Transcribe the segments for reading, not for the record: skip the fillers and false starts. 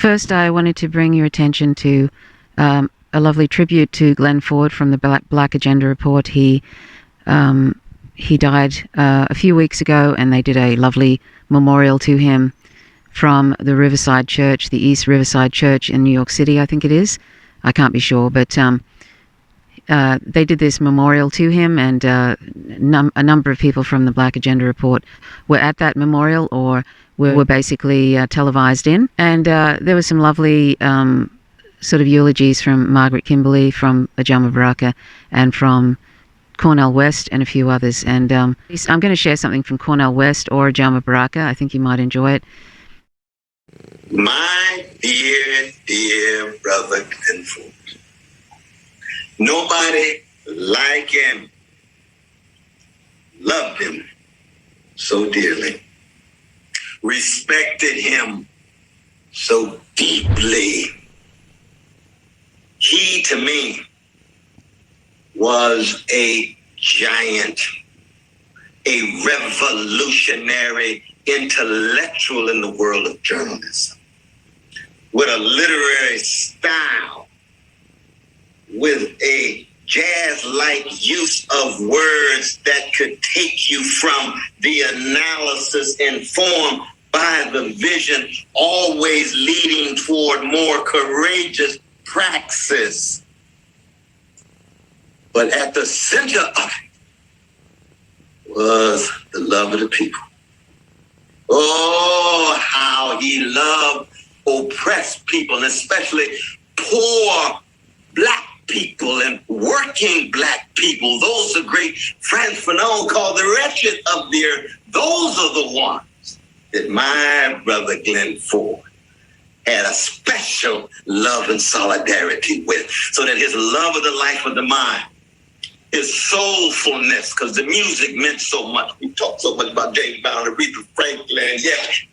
First, I wanted to bring your attention to a lovely tribute to Glenn Ford from the Black Agenda Report. He died a few weeks ago, and they did a lovely memorial to him from the Riverside Church, the East Riverside Church in New York City, I think it is. I can't be sure, but they did this memorial to him, and a number of people from the Black Agenda Report were at that memorial or were basically televised in. And there were some lovely sort of eulogies from Margaret Kimberley, from Ajama Baraka, and from Cornel West, and a few others. And I'm going to share something from Cornel West or Ajama Baraka. I think you might enjoy it. My dear, dear brother Glenn Ford. Nobody like him, loved him so dearly, respected him so deeply. He, to me, was a giant, a revolutionary intellectual in the world of journalism, with a literary style, with a jazz-like use of words that could take you from the analysis informed by the vision, always leading toward more courageous praxis. But at the center of it was the love of the people. Oh, how he loved oppressed people, and especially poor Black people and working Black people. Those are great Frantz Fanon called the wretched of the earth. Those are the ones that my brother Glenn Ford had a special love and solidarity with, so that his love of the life of the mind, his soulfulness, because the music meant so much. We talk so much about James Brown, Aretha Franklin,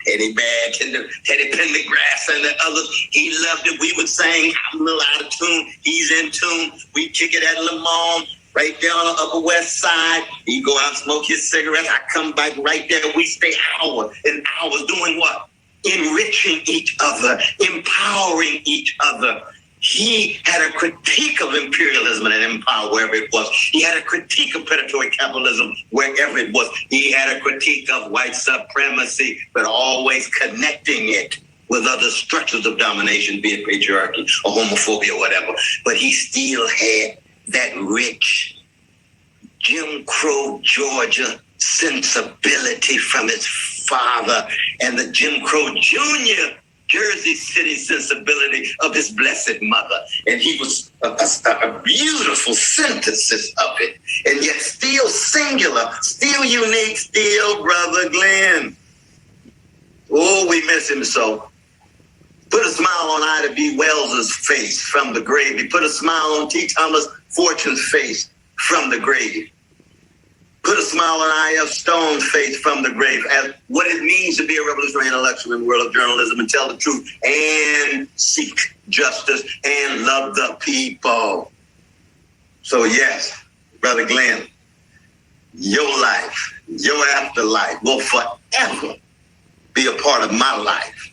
Teddy Badge, and Teddy Pendergrass, and the others. He loved it. We would sing, I'm a little out of tune, he's in tune. We kick it at Lamont, right there on the Upper West Side. He'd go out and smoke his cigarettes. I come back right there. We stay hours and hours doing what? Enriching each other, empowering each other. He had a critique of imperialism and empire wherever it was. He had a critique of predatory capitalism wherever it was. He had a critique of white supremacy, but always connecting it with other structures of domination, be it patriarchy or homophobia or whatever. But he still had that rich Jim Crow Georgia sensibility from his father, and the Jim Crow Jr. Jersey City sensibility of his blessed mother. And he was a beautiful synthesis of it, and yet still singular, still unique, still brother Glenn. Oh, we miss him so. Put a smile on Ida B. Wells's face from the grave. He put a smile on T. Thomas Fortune's face from the grave. Put a smile on I.F. Stone's face from the grave, as what it means to be a revolutionary intellectual in the world of journalism, and tell the truth and seek justice and love the people. So yes, brother Glenn, your life, your afterlife will forever be a part of my life.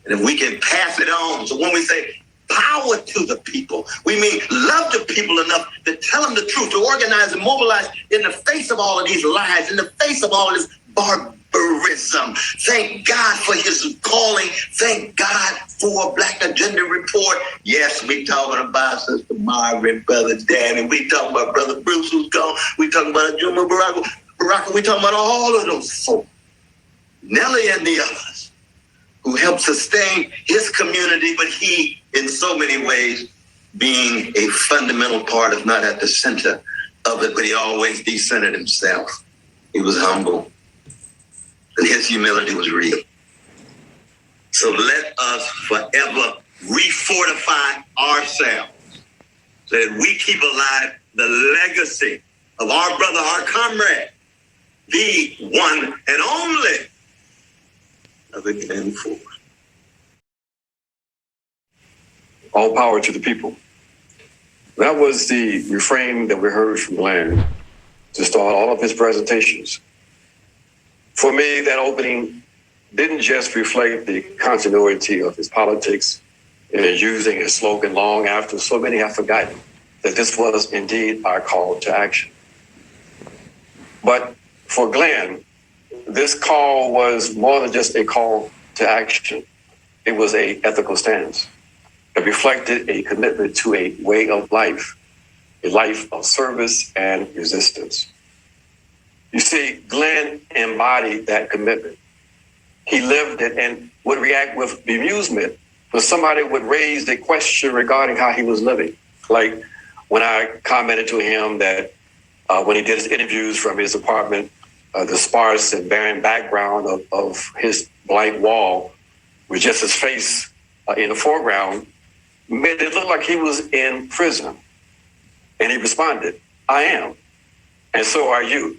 And if we can pass it on, so when we say power to the people, we mean love the people enough to tell them the truth, to organize and mobilize in the face of all of these lies, in the face of all of this barbarism. Thank God for his calling. Thank God for Black Agenda Report. Yes, we talking about Sister Margaret, Brother Danny. We talking about Brother Bruce, who's gone. We talking about Ajuma Baraka. We talking about all of those folk, Nellie and the others, who helped sustain his community, but he, in so many ways, being a fundamental part, if not at the center of it, but he always decentered himself. He was humble, and his humility was real. So let us forever refortify ourselves so that we keep alive the legacy of our brother, our comrade, the one and only of the Glenn Ford. All power to the people. That was the refrain that we heard from Glenn to start all of his presentations. For me, that opening didn't just reflect the continuity of his politics and his using his slogan long after so many have forgotten that this was indeed our call to action. But for Glenn, this call was more than just a call to action. It was an ethical stance. It reflected a commitment to a way of life, a life of service and resistance. You see, Glenn embodied that commitment. He lived it and would react with bemusement when somebody would raise the question regarding how he was living. Like when I commented to him that when he did his interviews from his apartment, the sparse and barren background of his blank wall with just his face in the foreground made it look like he was in prison. And he responded, "I am, and so are you.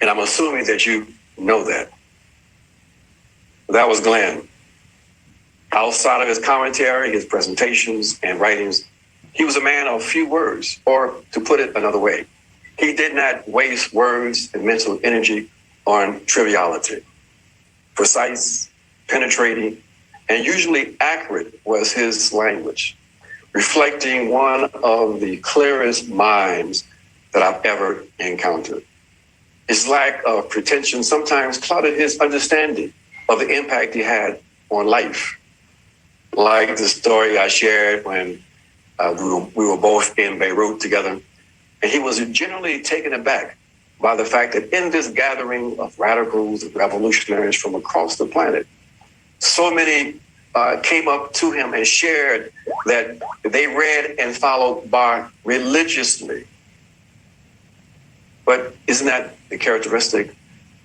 And I'm assuming that you know that." That was Glenn. Outside of his commentary, his presentations, and writings, he was a man of few words, or to put it another way, he did not waste words and mental energy on triviality. Precise, penetrating, and usually accurate was his language, reflecting one of the clearest minds that I've ever encountered. His lack of pretension sometimes clouded his understanding of the impact he had on life. Like the story I shared when we were both in Beirut together, and he was genuinely taken aback by the fact that in this gathering of radicals and revolutionaries from across the planet, so many came up to him and shared that they read and followed Bar religiously. But isn't that the characteristic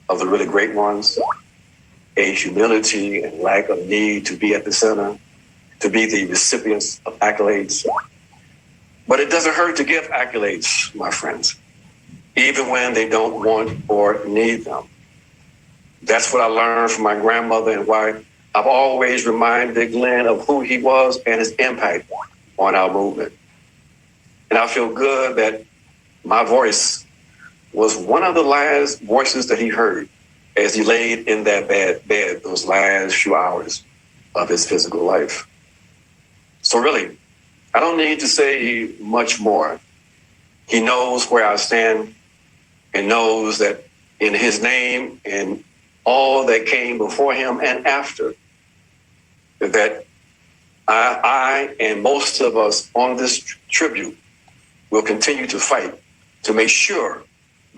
of the really great ones? A humility and lack of need to be at the center, to be the recipients of accolades. But it doesn't hurt to give accolades, my friends, even when they don't want or need them. That's what I learned from my grandmother and why I've always reminded Glenn of who he was and his impact on our movement. And I feel good that my voice was one of the last voices that he heard as he laid in that bed those last few hours of his physical life. So really, I don't need to say much more. He knows where I stand and knows that in his name and all that came before him and after, that I and most of us on this tribute will continue to fight to make sure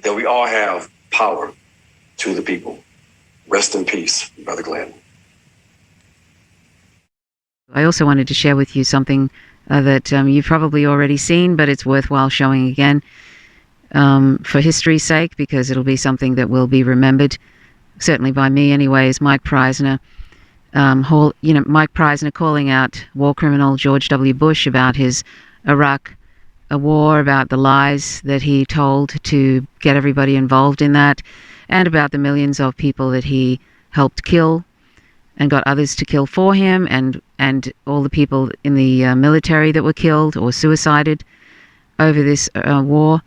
that we all have power to the people. Rest in peace, Brother Glenn. I also wanted to share with you something that you've probably already seen, but it's worthwhile showing again for history's sake, because it'll be something that will be remembered, certainly by me anyways. Mike Preisner, Mike Preisner calling out war criminal George W. Bush about his Iraq war, about the lies that he told to get everybody involved in that, and about the millions of people that he helped kill and got others to kill for him, and all the people in the military that were killed or suicided over this war,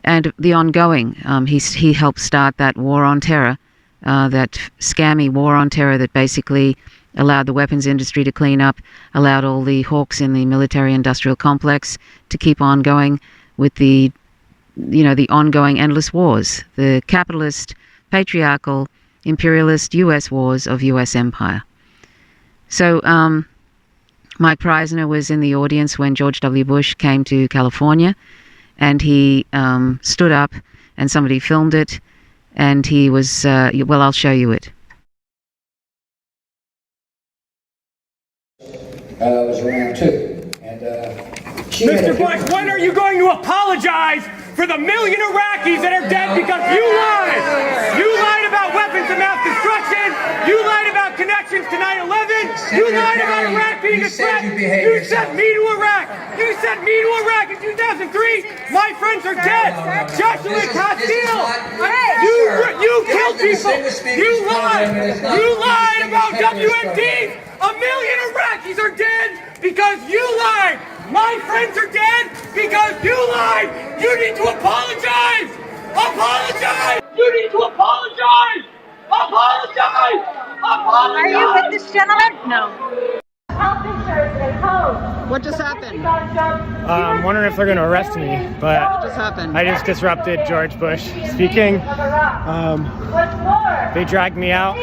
and the ongoing. He helped start that war on terror, that scammy war on terror that basically allowed the weapons industry to clean up, allowed all the hawks in the military-industrial complex to keep on going with the ongoing endless wars, the capitalist, patriarchal, imperialist U.S. wars of U.S. empire. So Mike Preisner was in the audience when George W. Bush came to California, and he stood up and somebody filmed it, and he was, I'll show you it. Was around too. And Mr. Bush, when are you going to apologize for the million Iraqis that are dead because you lied? You lied about weapons of mass destruction. You lied about connections to 9/11. You lied about Iraq being a threat. You sent me to Iraq. You sent me to Iraq in 2003. My friends are dead. Joshua Castile. You killed people. You lied. You lied about WMDs. A million Iraqis are dead because you lied. My friends are dead because you lied. You need to apologize. Apologize. You need to apologize. Apologize! Apologize! Are you with this gentleman? No. What just happened? I'm wondering if they're going to arrest me, but What just happened? I just disrupted George Bush speaking. They dragged me out.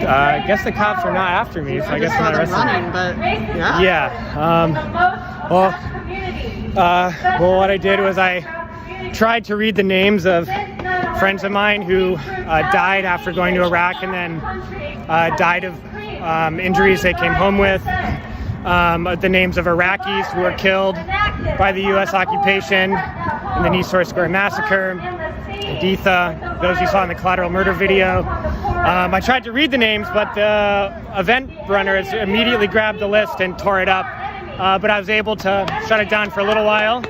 I guess the cops are not after me, so I guess they're not arresting running, me. but yeah. Yeah. Well, what I did was I tried to read the names of friends of mine who died after going to Iraq and then died of injuries they came home with. The names of Iraqis who were killed by the U.S. occupation in the Nice Square massacre, Editha, those you saw in the collateral murder video. I tried to read the names, but the event runners immediately grabbed the list and tore it up. But I was able to shut it down for a little while,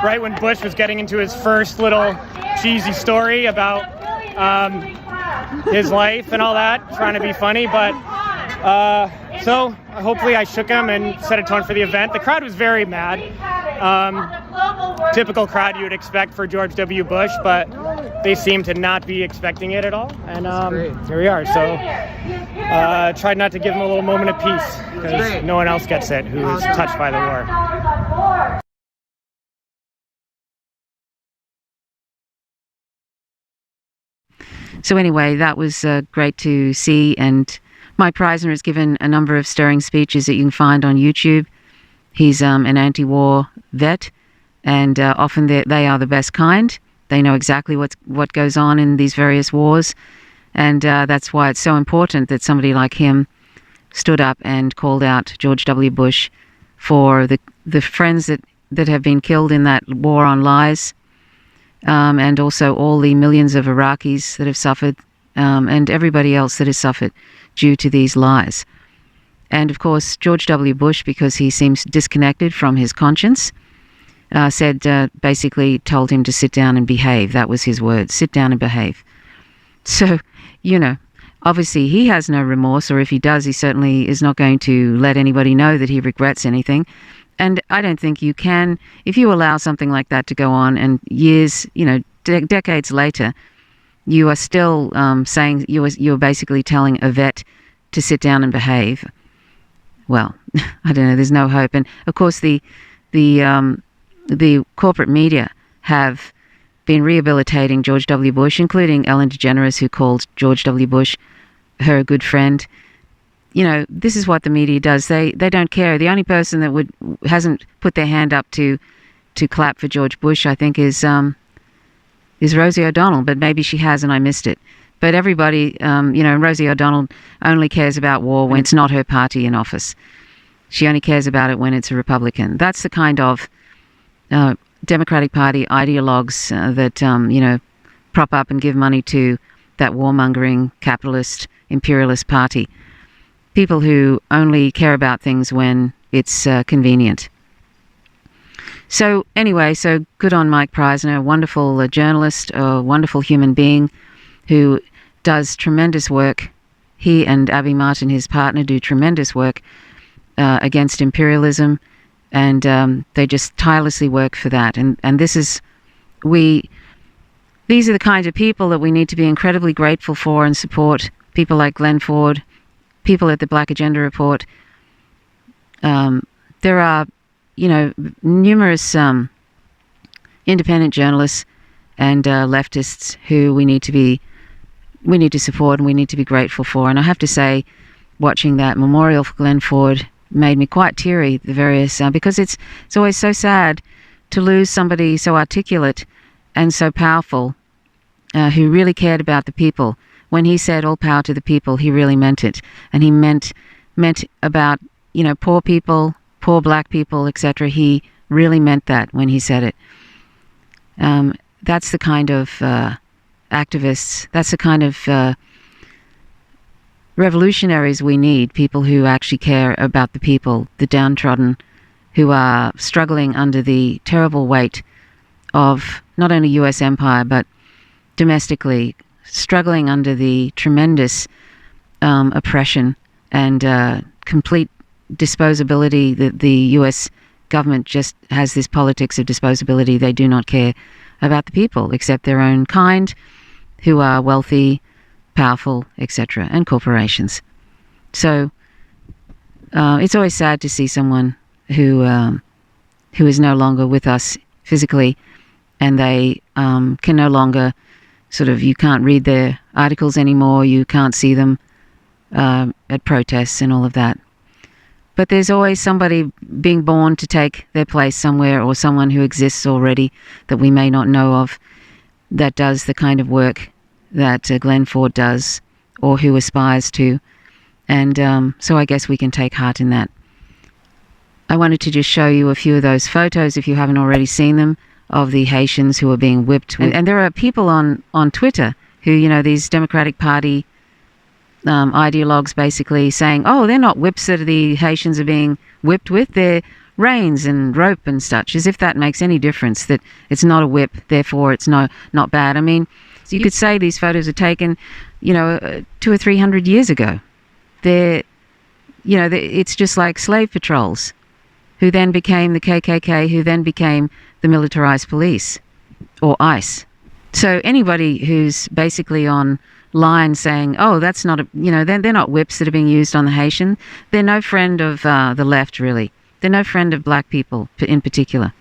right when Bush was getting into his first little cheesy story about his life and all that, trying to be funny. But so hopefully I shook him and set a tone for the event. The crowd was very mad. Typical crowd you would expect for George W. Bush, but they seem to not be expecting it at all. And here we are. So tried not to give him a little moment of peace because no one else gets it who is touched by the war. So anyway, that was great to see, and Mike Preisner has given a number of stirring speeches that you can find on YouTube. He's an anti-war vet, and often they are the best kind. They know exactly what goes on in these various wars, and that's why it's so important that somebody like him stood up and called out George W. Bush for the friends that have been killed in that war on lies, and also all the millions of Iraqis that have suffered, and everybody else that has suffered due to these lies. And of course, George W. Bush, because he seems disconnected from his conscience, basically told him to sit down and behave. That was his word, sit down and behave. So, obviously he has no remorse, or if he does, he certainly is not going to let anybody know that he regrets anything. And I don't think you can, if you allow something like that to go on and years, decades later, you are still saying, you're basically telling a vet to sit down and behave. Well, I don't know, there's no hope. And of course the corporate media have been rehabilitating George W. Bush, including Ellen DeGeneres, who called George W. Bush her good friend. This is what the media does. They don't care. The only person that hasn't put their hand up to clap for George Bush, I think, is Rosie O'Donnell, but maybe she has and I missed it. But everybody, Rosie O'Donnell only cares about war when it's not her party in office. She only cares about it when it's a Republican. That's the kind of Democratic Party ideologues that, prop up and give money to that warmongering, capitalist, imperialist party. People who only care about things when it's convenient. So anyway, so good on Mike Preisner, a wonderful journalist, a wonderful human being who does tremendous work. He and Abby Martin, his partner, do tremendous work against imperialism, and they just tirelessly work for that. And these are the kinds of people that we need to be incredibly grateful for and support. People like Glenn Ford, people at the Black Agenda Report. There are, numerous independent journalists and leftists who we need to support and we need to be grateful for. And I have to say, watching that memorial for Glenn Ford made me quite teary, the various, because it's always so sad to lose somebody so articulate and so powerful who really cared about the people. When he said all power to the people, he really meant it. And he meant about, poor people, poor black people, etc. He really meant that when he said it. That's the kind of activists, that's the kind of revolutionaries we need, people who actually care about the people, the downtrodden, who are struggling under the terrible weight of not only US empire, but domestically, struggling under the tremendous oppression and complete disposability. The US government just has this politics of disposability. They do not care about the people except their own kind, who are wealthy, powerful, etc., and corporations. So it's always sad to see someone who is no longer with us physically, and they can no longer you can't read their articles anymore, you can't see them at protests and all of that. But there's always somebody being born to take their place somewhere, or someone who exists already that we may not know of, that does the kind of work that Glenn Ford does, or who aspires to. And so I guess we can take heart in that. I wanted to just show you a few of those photos, if you haven't already seen them, of the Haitians who are being whipped. And there are people on Twitter who, these Democratic Party ideologues basically saying, oh, they're not whips that the Haitians are being whipped with, they're reins and rope and such, as if that makes any difference, that it's not a whip, therefore it's not bad. I mean, you could say these photos are taken, 200 or 300 years ago. It's just like slave patrols, who then became the KKK, who then became the militarized police, or ICE. So anybody who's basically on line saying, oh, that's not they're not whips that are being used on the Haitian, they're no friend of the left, really. They're no friend of black people in particular.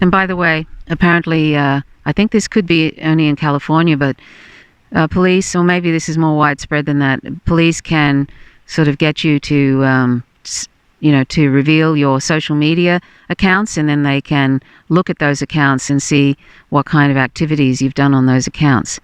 And by the way, apparently, I think this could be only in California, but police, or maybe this is more widespread than that, police can sort of get you to to reveal your social media accounts, and then they can look at those accounts and see what kind of activities you've done on those accounts.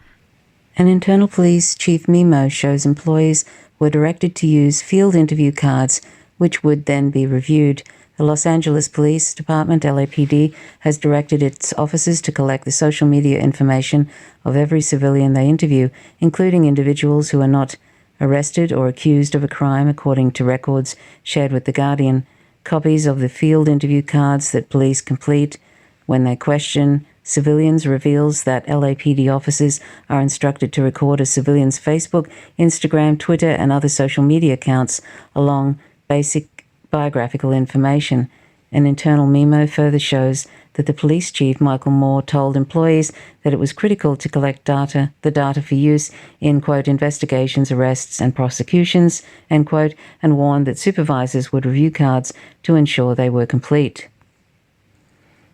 An internal police chief memo shows employees were directed to use field interview cards, which would then be reviewed. The Los Angeles Police Department, LAPD, has directed its officers to collect the social media information of every civilian they interview, including individuals who are not arrested or accused of a crime, according to records shared with The Guardian. Copies of the field interview cards that police complete when they question civilians reveals that LAPD officers are instructed to record a civilian's Facebook, Instagram, Twitter, and other social media accounts along basic biographical information. An internal memo further shows that the police chief, Michael Moore, told employees that it was critical to collect the data for use in, quote, investigations, arrests, and prosecutions, end quote, and warned that supervisors would review cards to ensure they were complete.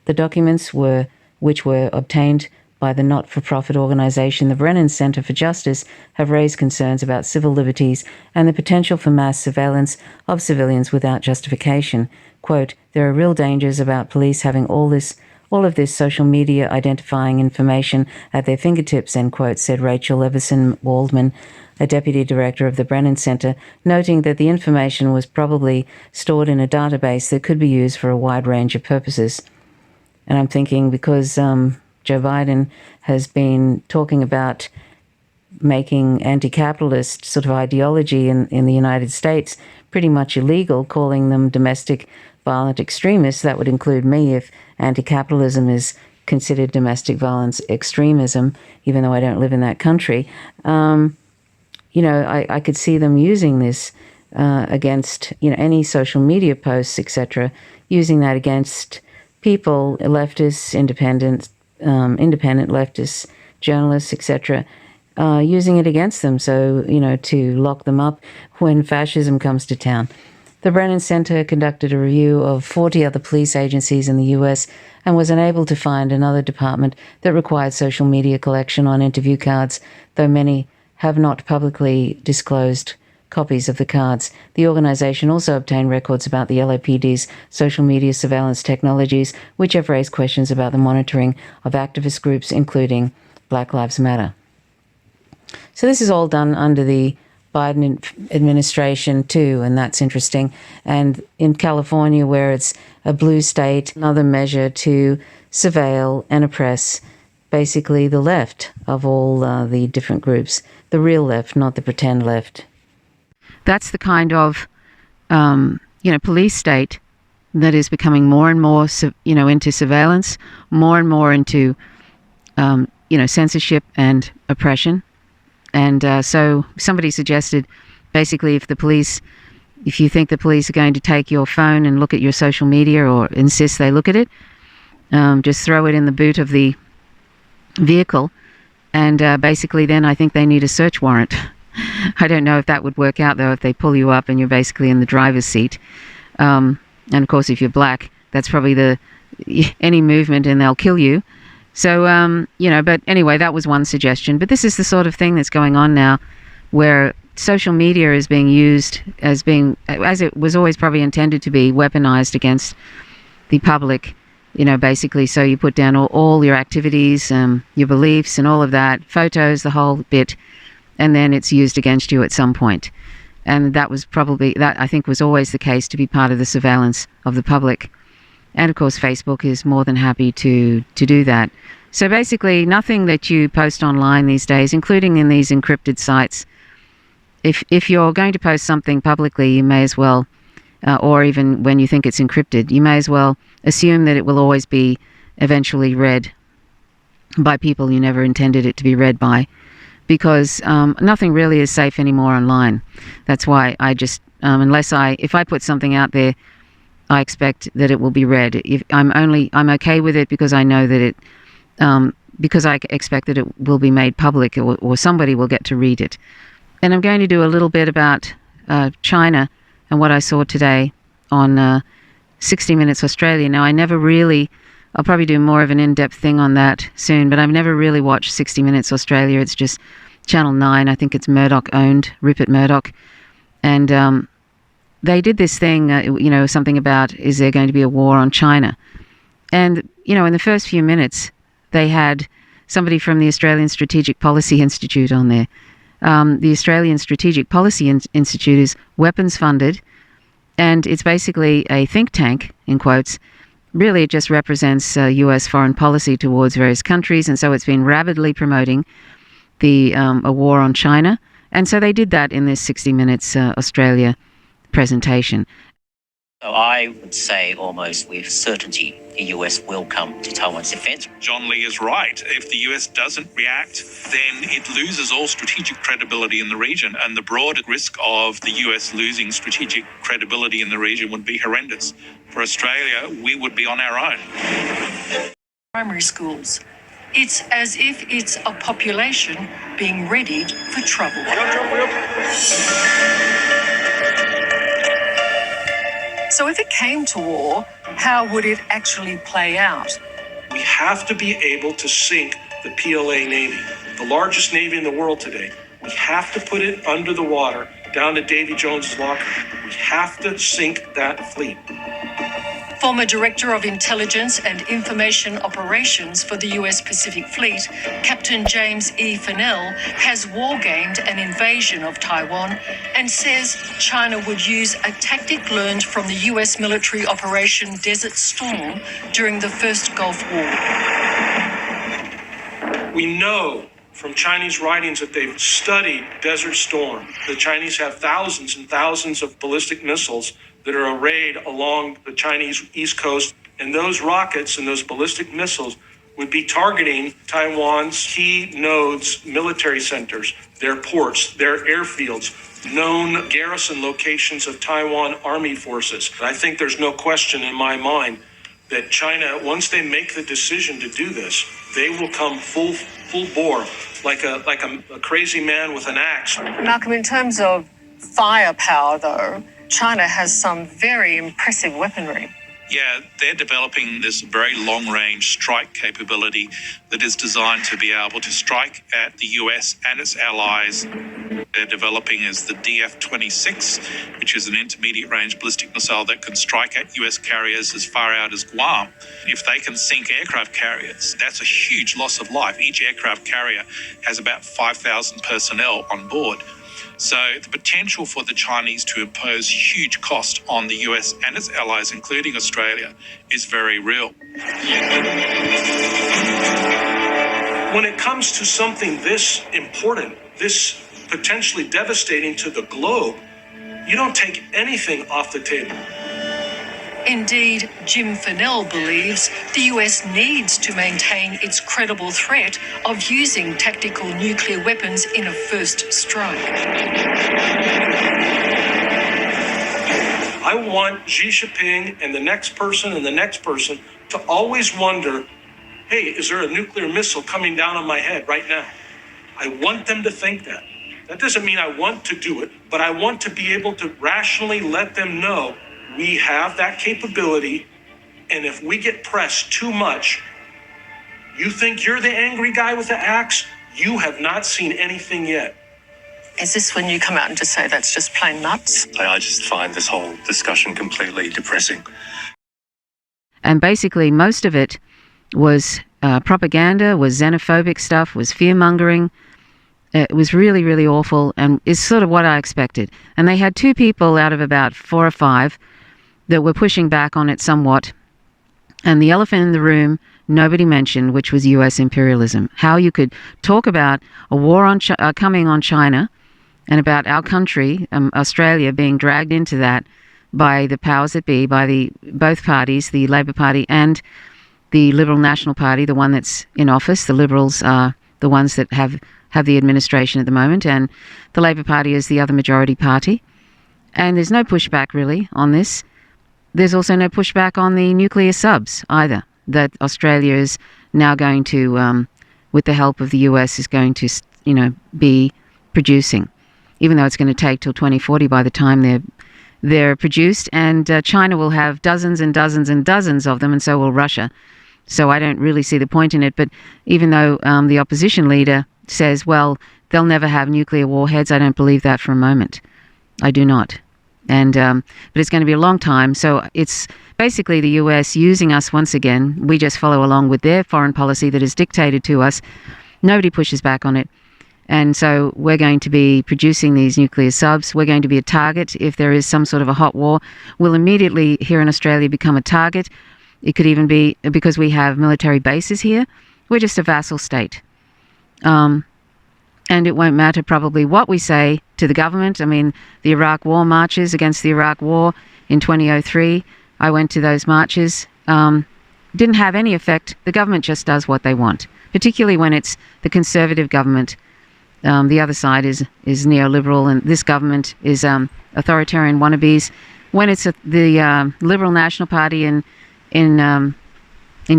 The documents which were obtained by the not-for-profit organization, the Brennan Center for Justice, have raised concerns about civil liberties and the potential for mass surveillance of civilians without justification. Quote, there are real dangers about police having all of this social media identifying information at their fingertips, end quote, said Rachel Everson Waldman, a deputy director of the Brennan Center, noting that the information was probably stored in a database that could be used for a wide range of purposes. And I'm thinking, because Joe Biden has been talking about making anti-capitalist sort of ideology in the United States pretty much illegal, calling them domestic violent extremists. That would include me if anti-capitalism is considered domestic violence extremism, even though I don't live in that country. I could see them using this against, any social media posts, etc., using that against people, leftists, independent leftists, journalists, etc., using it against them, so, to lock them up when fascism comes to town. The Brennan Center conducted a review of 40 other police agencies in the U.S. and was unable to find another department that required social media collection on interview cards, though many have not publicly disclosed copies of the cards. The organization also obtained records about the LAPD's social media surveillance technologies, which have raised questions about the monitoring of activist groups, including Black Lives Matter. So this is all done under the Biden administration too, and that's interesting. And in California, where it's a blue state, another measure to surveil and oppress basically the left of all the different groups, the real left, not the pretend left. That's the kind of, police state that is becoming more and more, into surveillance, more and more into, censorship and oppression. And so somebody suggested, basically, if you think the police are going to take your phone and look at your social media or insist they look at it, just throw it in the boot of the vehicle And basically then I think they need a search warrant. I don't know if that would work out, though, if they pull you up and you're basically in the driver's seat. And of course, if you're black, that's probably any movement and they'll kill you. So, but anyway, that was one suggestion. But this is the sort of thing that's going on now, where social media is being used as it was always probably intended to be, weaponized against the public, basically. So you put down all your activities, your beliefs and all of that, photos, the whole bit, and then it's used against you at some point. And that I think was always the case, to be part of the surveillance of the public. And of course, Facebook is more than happy to do that. So basically, nothing that you post online these days, including in these encrypted sites, if you're going to post something publicly, you may as well, or even when you think it's encrypted, you may as well assume that it will always be eventually read by people you never intended it to be read by, because nothing really is safe anymore online. That's why I just, if I put something out there, I expect that it will be read. I'm okay with it because I know that because I expect that it will be made public, or somebody will get to read it. And I'm going to do a little bit about China and what I saw today on 60 Minutes Australia. Now, I'll probably do more of an in-depth thing on that soon, but I've never really watched 60 Minutes Australia. It's just Channel 9. I think it's Murdoch-owned, Rupert Murdoch. And they did this thing, something about, is there going to be a war on China? And, in the first few minutes, they had somebody from the Australian Strategic Policy Institute on there. The Australian Strategic Policy Institute is weapons funded, and it's basically a think tank, in quotes. Really, it just represents US foreign policy towards various countries, and so it's been rapidly promoting a war on China. And so they did that in this 60 Minutes Australia presentation. So I would say almost with certainty the US will come to Taiwan's defense. John Lee is right. If the US doesn't react, then it loses all strategic credibility in the region, and the broader risk of the US losing strategic credibility in the region would be horrendous. For Australia, we would be on our own. Primary schools. It's as if it's a population being readied for trouble. So if it came to war, how would it actually play out? We have to be able to sink the PLA Navy, the largest Navy in the world today. We have to put it under the water, down to Davy Jones's locker. We have to sink that fleet. Former Director of Intelligence and Information Operations for the US Pacific Fleet, Captain James E. Fennell, has war-gamed an invasion of Taiwan and says China would use a tactic learned from the US military Operation Desert Storm during the First Gulf War. We know from Chinese writings that they've studied Desert Storm. The Chinese have thousands and thousands of ballistic missiles that are arrayed along the Chinese east coast. And those rockets and those ballistic missiles would be targeting Taiwan's key nodes, military centers, their ports, their airfields, known garrison locations of Taiwan Army forces. I think there's no question in my mind that China, once they make the decision to do this, they will come full bore, like a crazy man with an axe. Malcolm, in terms of firepower, though, China has some very impressive weaponry. Yeah, they're developing this very long-range strike capability that is designed to be able to strike at the US and its allies. They're developing is the DF-26, which is an intermediate-range ballistic missile that can strike at US carriers as far out as Guam. If they can sink aircraft carriers, that's a huge loss of life. Each aircraft carrier has about 5,000 personnel on board. So the potential for the Chinese to impose huge cost on the US and its allies, including Australia, is very real. When it comes to something this important, this potentially devastating to the globe, you don't take anything off the table. Indeed, Jim Fennell believes the US needs to maintain its credible threat of using tactical nuclear weapons in a first strike. I want Xi Jinping and the next person to always wonder, hey, is there a nuclear missile coming down on my head right now? I want them to think that. That doesn't mean I want to do it, but I want to be able to rationally let them know we have that capability. And if we get pressed too much, you think you're the angry guy with the axe? You have not seen anything yet. Is this when you come out and just say that's just plain nuts? I just find this whole discussion completely depressing. And basically, most of it was propaganda, was xenophobic stuff, was fear-mongering. It was really, really awful, and is sort of what I expected. And they had 2 people out of about 4 or 5 that were pushing back on it somewhat. And the elephant in the room, nobody mentioned, which was U.S. imperialism. How you could talk about a war on coming on China, and about our country, Australia, being dragged into that by the powers that be, by both parties, the Labor Party and the Liberal National Party, the one that's in office. The Liberals are the ones that have the administration at the moment, and the Labor Party is the other majority party. And there's no pushback really on this. There's also no pushback on the nuclear subs either, that Australia is now going to, with the help of the US, is going to, be producing, even though it's going to take till 2040 by the time they're produced, and China will have dozens and dozens and dozens of them, and so will Russia. So I don't really see the point in it. But even though the opposition leader says, well, they'll never have nuclear warheads, I don't believe that for a moment. I do not. And but it's going to be a long time. So it's basically the US using us once again. We just follow along with their foreign policy that is dictated to us. Nobody pushes back on it. And so we're going to be producing these nuclear subs. We're going to be a target if there is some sort of a hot war. We'll immediately here in Australia become a target. It could even be because we have military bases here. We're just a vassal state. And it won't matter probably what we say to the government. I mean, the Iraq War marches against the Iraq War in 2003, I went to those marches. Didn't have any effect. The government just does what they want, particularly when it's the conservative government. The other side is neoliberal, and this government is authoritarian wannabes. When it's the Liberal National Party in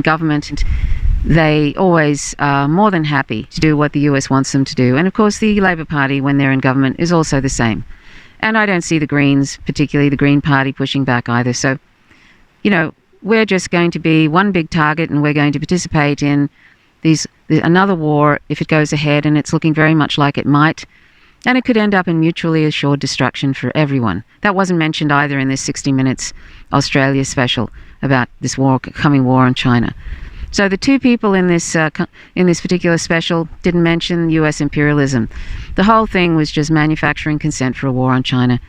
government, they always are more than happy to do what the US wants them to do. And of course, the Labor Party, when they're in government, is also the same. And I don't see the Greens, particularly the Green Party, pushing back either. So, we're just going to be one big target, and we're going to participate in another war if it goes ahead, and it's looking very much like it might. And it could end up in mutually assured destruction for everyone. That wasn't mentioned either in this 60 Minutes Australia special about this coming war on China. So the 2 people in this particular special didn't mention U.S. imperialism. The whole thing was just manufacturing consent for a war on China.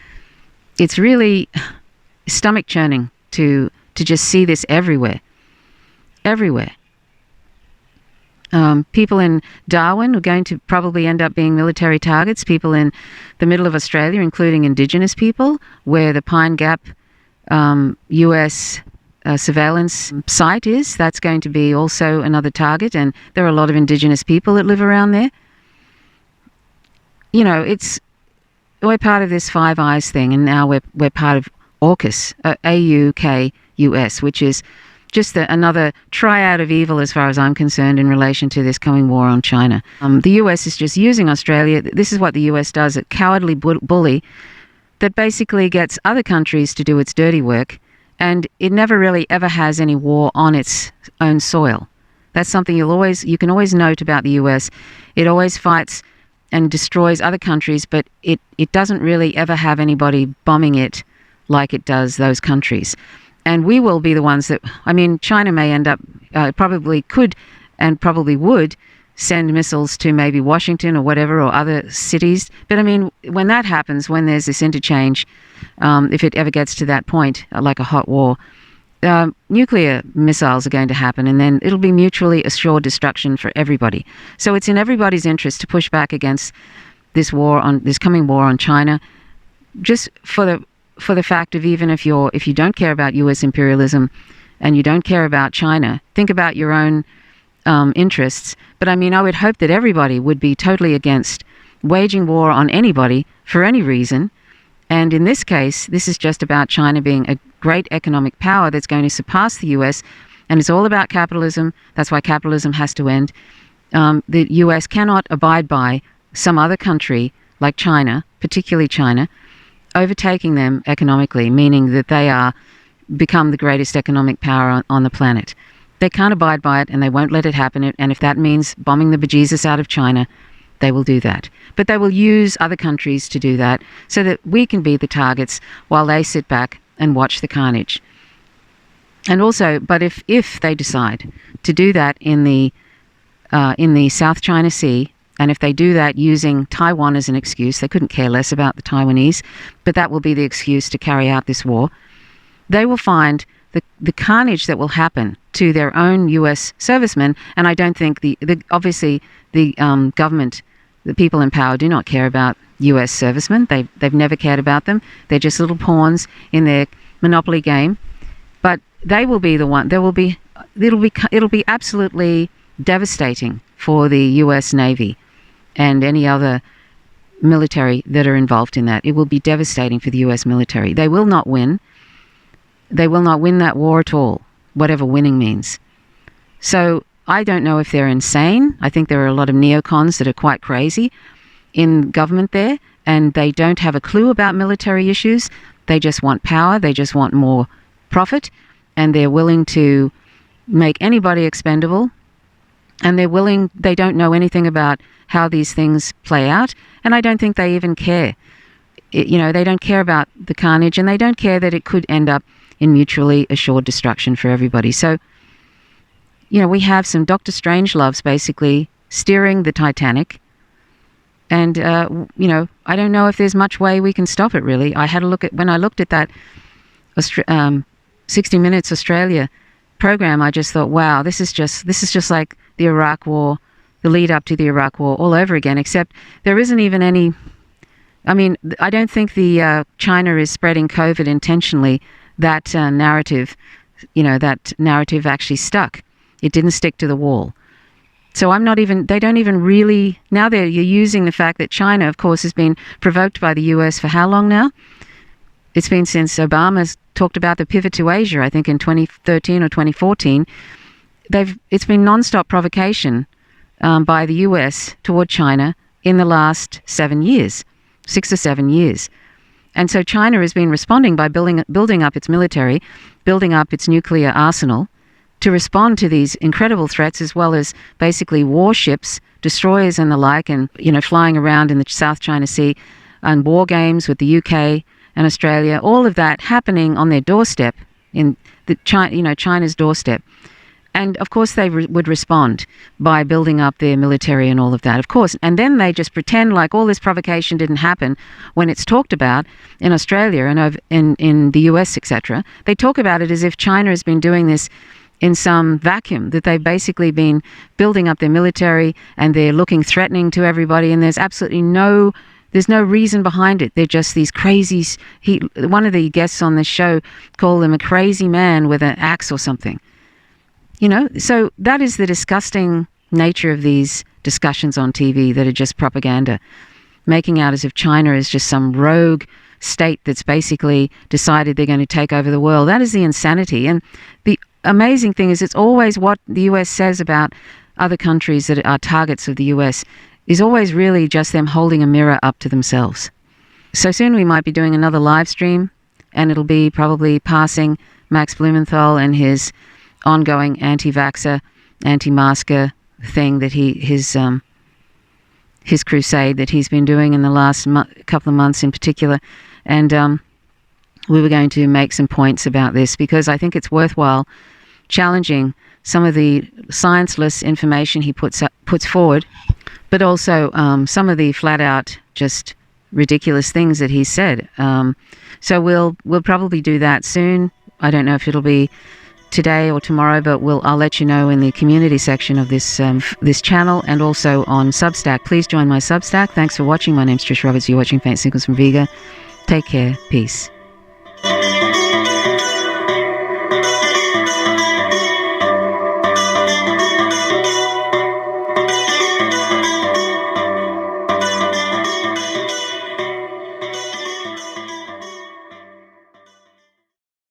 It's really stomach churning to just see this everywhere. Everywhere. People in Darwin are going to probably end up being military targets. People in the middle of Australia, including Indigenous people, where the Pine Gap U.S. Surveillance site is, that's going to be also another target. And there are a lot of Indigenous people that live around there. We're part of this Five Eyes thing, and now we're part of AUKUS, AUKUS, which is just another triad of evil as far as I'm concerned in relation to this coming war on China. The US is just using Australia. This is what the US does, a cowardly bully that basically gets other countries to do its dirty work, and it never really ever has any war on its own soil. That's something you can always note about the US. It always fights and destroys other countries, but it doesn't really ever have anybody bombing it like it does those countries. And we will be the ones that, China may end up, probably could and probably would send missiles to maybe Washington or whatever, or other cities. But when that happens, when there's this interchange, if it ever gets to that point, like a hot war, nuclear missiles are going to happen, and then it'll be mutually assured destruction for everybody. So it's in everybody's interest to push back against this coming war on China, just for the fact of, even if you don't care about U.S. imperialism and you don't care about China, think about your own interests. But I would hope that everybody would be totally against waging war on anybody for any reason. And in this case, this is just about China being a great economic power that's going to surpass the U.S., and it's all about capitalism. That's why capitalism has to end. the US cannot abide by some other country like China, particularly China, overtaking them economically, meaning that they are become the greatest economic power on the planet. They can't abide by it, and they won't let it happen. And if that means bombing the bejesus out of China, they will do that. But they will use other countries to do that so that we can be the targets while they sit back and watch the carnage. And also, but if they decide to do that in the South China Sea, and if they do that using Taiwan as an excuse, they couldn't care less about the Taiwanese, but that will be the excuse to carry out this war, they will find the carnage that will happen to their own US servicemen. And I don't think obviously the government, the people in power, do not care about US servicemen. They've never cared about them. They're just little pawns in their monopoly game. But they will be the one. It'll be absolutely devastating for the US Navy and any other military that are involved in that. It will be devastating for the US military. They will not win. They will not win that war at all, whatever winning means. So I don't know if they're insane. I think there are a lot of neocons that are quite crazy in government there, and they don't have a clue about military issues. They just want power. They just want more profit, and they're willing to make anybody expendable. And they don't know anything about how these things play out, and I don't think they even care. They don't care about the carnage, and they don't care that it could end up in mutually assured destruction for everybody. So, we have some Dr. Strangeloves basically steering the Titanic, and, I don't know if there's much way we can stop it, really. When I looked at that 60 Minutes Australia program, I just thought, wow, this is just like the Iraq War, the lead up to the Iraq War all over again, except there isn't even any. I don't think China is spreading COVID intentionally. That narrative actually stuck. It didn't stick to the wall. So they don't even really, now you're using the fact that China, of course, has been provoked by the US for how long now? It's been since Obama talked about the pivot to Asia, I think in 2013 or 2014. It's been non-stop provocation by the US toward China in the last 6 or 7 years. And so China has been responding by building up its military, building up its nuclear arsenal to respond to these incredible threats, as well as basically warships, destroyers and the like, and flying around in the South China Sea, and war games with the UK and Australia, all of that happening on their doorstep, in China's doorstep. And of course they would respond by building up their military and all of that, of course. And then they just pretend like all this provocation didn't happen when it's talked about in Australia and in the US, etc. They talk about it as if China has been doing this in some vacuum, that they've basically been building up their military and they're looking threatening to everybody, and there's absolutely no reason behind it. They're just these crazies. One of the guests on this show called them a crazy man with an axe or something. So that is the disgusting nature of these discussions on TV that are just propaganda, making out as if China is just some rogue state that's basically decided they're going to take over the world. That is the insanity. And the amazing thing is, it's always what the US says about other countries that are targets of the US is always really just them holding a mirror up to themselves. So soon we might be doing another live stream, and it'll be probably passing Max Blumenthal and his ongoing anti-vaxxer, anti-masker thing that his crusade that he's been doing in the last couple of months in particular. And we were going to make some points about this, because I think it's worthwhile challenging some of the scienceless information he puts forward, but also some of the flat-out just ridiculous things that he said. So we'll probably do that soon. I don't know if it'll be today or tomorrow, but I'll let you know in the community section of this channel, and also on Substack. Please join my Substack. Thanks for watching. My name's Trish Roberts. You're watching Faint Signals from Vega. Take care. Peace.